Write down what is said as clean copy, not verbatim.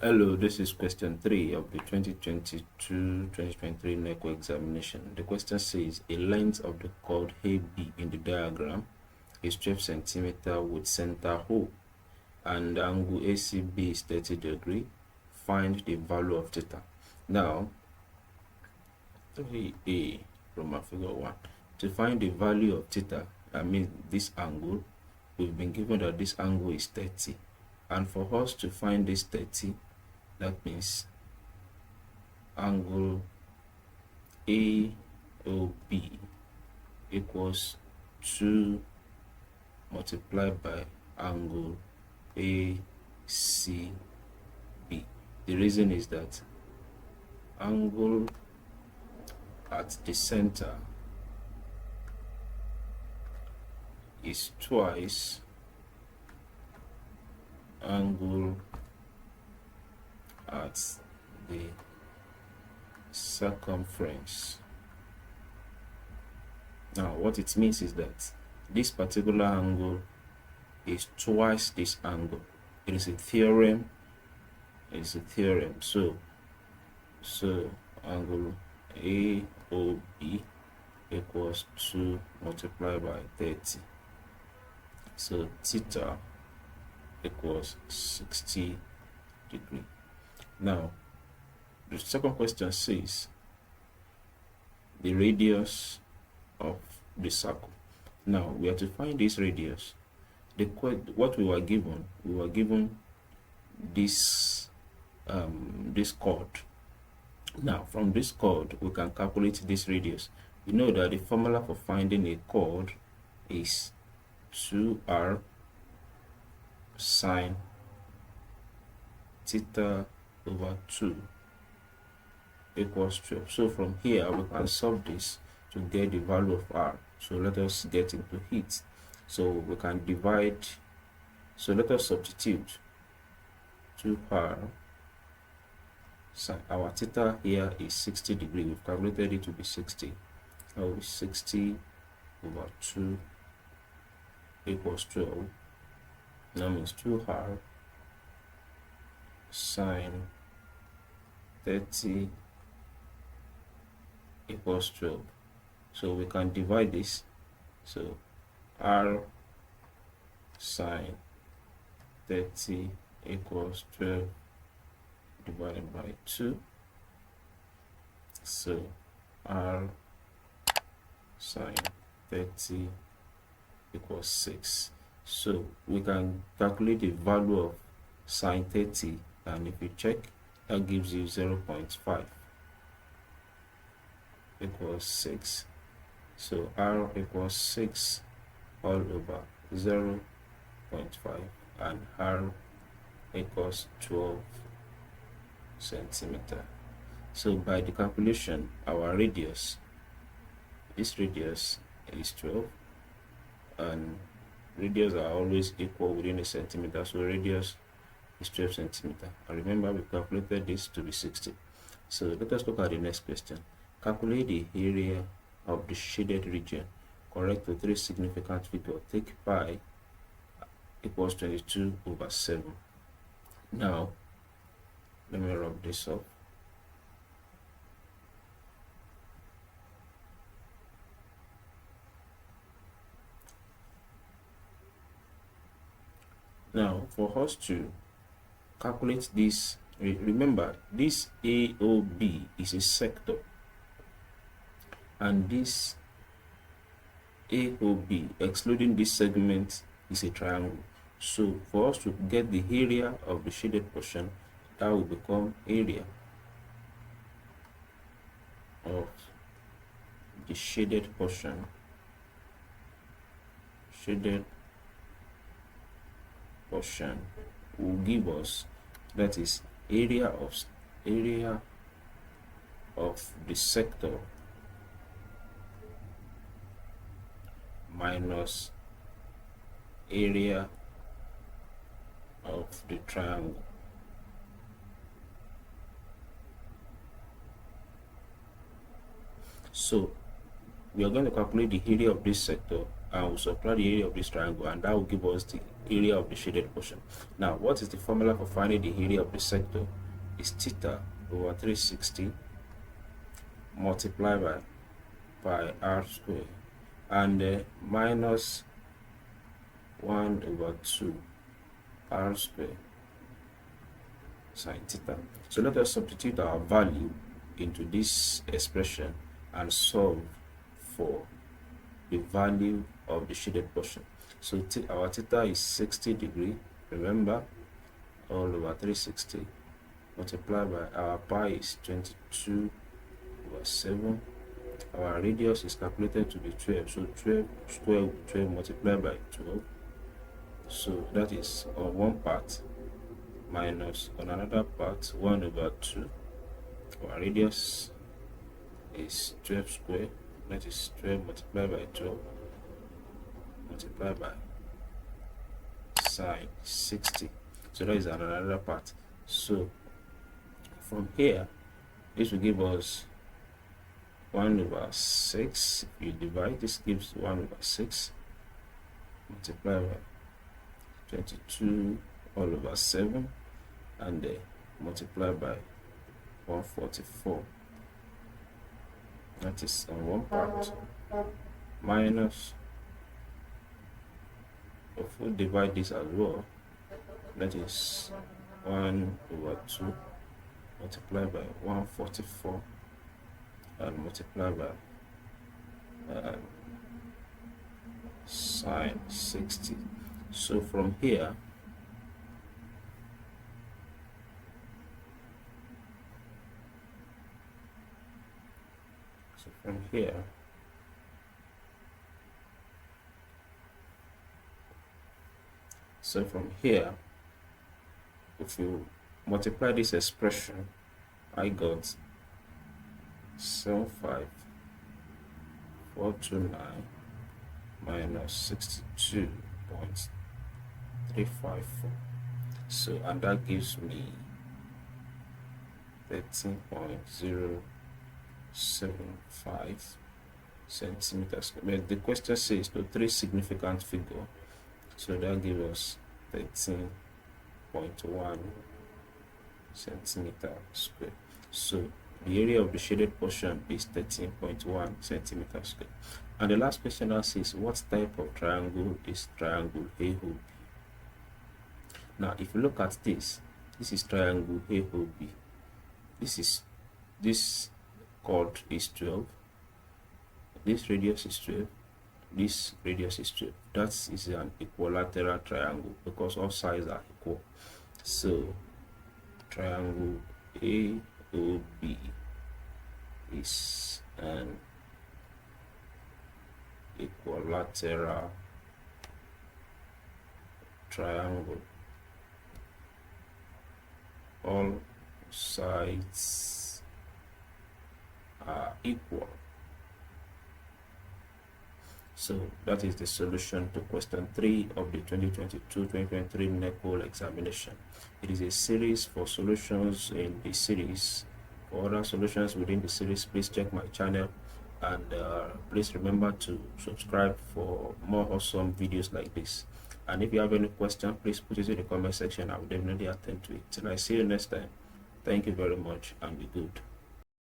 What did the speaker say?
Hello, this is question 3 of the 2022-2023 NECO examination. The question says a length of the chord AB in the diagram is 12 centimeter with center hole and angle ACB is 30 degrees. Find the value of theta. Now, 3A from figure 1. To find the value of theta, I mean this angle, we've been given that this angle is 30. And for us to find this 30, that means angle AOB equals 2 multiplied by angle ACB. The reason is that angle at the center is twice angle at the circumference. Now what it means is that this particular angle is twice this angle. It is a theorem. So angle AOB equals 2 multiplied by 30. So theta equals 60 degrees. Now, the second question says the radius of the circle. Now, we have to find this radius. What we were given this chord. Now, from this chord, we can calculate this radius. We know that the formula for finding a chord is 2r sine theta over 2 equals 12. So from here we can solve this to get the value of r. So let us get into it. So we can divide. So let us substitute 2r. Our theta here is 60 degrees. We've calculated it to be 60. Now 60 over 2 equals 12. That means 2r sine 30 equals 12. So we can divide this. So r sine 30 equals 12 divided by 2. So r sine 30 equals 6. So we can calculate the value of sine 30, and if you check, that gives you 0.5 equals 6. So r equals 6 all over 0.5 and r equals 12 centimeter. So by the calculation, our radius, this radius is 12, and radius are always equal within a centimeter, so radius is 12 centimeter. And remember, we calculated this to be 60. So let us look at the next question. Calculate the area of the shaded region. Correct to 3 significant figures. Take pi equals 22 over 7. Now let me rub this up. Now for us to calculate this, remember this AOB is a sector, and this AOB excluding this segment is a triangle. So for us to get the area of the shaded portion, that will become area of the shaded portion, will give us, that is area of the sector minus area of the triangle. So we are going to calculate the area of this sector and we'll subtract the area of this triangle, and that will give us the area of the shaded portion. Now, what is the formula for finding the area of the sector? Is theta over 360 multiplied by pi r square, and minus 1 over 2 r square sine theta. So let us substitute our value into this expression and solve for the value of the shaded portion. So our theta is 60 degrees, remember, all over 360 multiplied by our pi is 22 over 7. Our radius is calculated to be 12, so 12 square with 12 multiplied by 12. So that is on one part minus on another part 1 over 2. Our radius is 12 square, that is 12 multiplied by 12 multiplied by sine 60. So that is another part. So from here, this will give us 1 over 6. If you divide, this gives 1 over 6 multiplied by 22 all over 7, and multiplied by 144. That is on one part minus, if we divide this as well, that is 1 over 2 multiplied by 144 and multiplied by sine 60. So from here, from here, if you multiply this expression, I got 75429 minus 62.354. So, and that gives me 13.075 centimeters. Well, the question says to 3 significant figure, so that gives us 13.1 centimeter square. So the area of the shaded portion is 13.1 centimeter square. And the last question now says, what type of triangle is triangle AOB? Now, if you look at this is triangle AOB. This chord is 12. This radius is 12. This radius is 12. That is an equilateral triangle because all sides are equal. So triangle AOB is an equilateral triangle. All sides are equal. So that is the solution to question 3 of the 2022-2023 NECO examination. It is a series for solutions in the series. For other solutions within the series, please check my channel, and please remember to subscribe for more awesome videos like this. And if you have any question, please put it in the comment section. I will definitely attend to it. Till I see you next time, thank you very much and be good.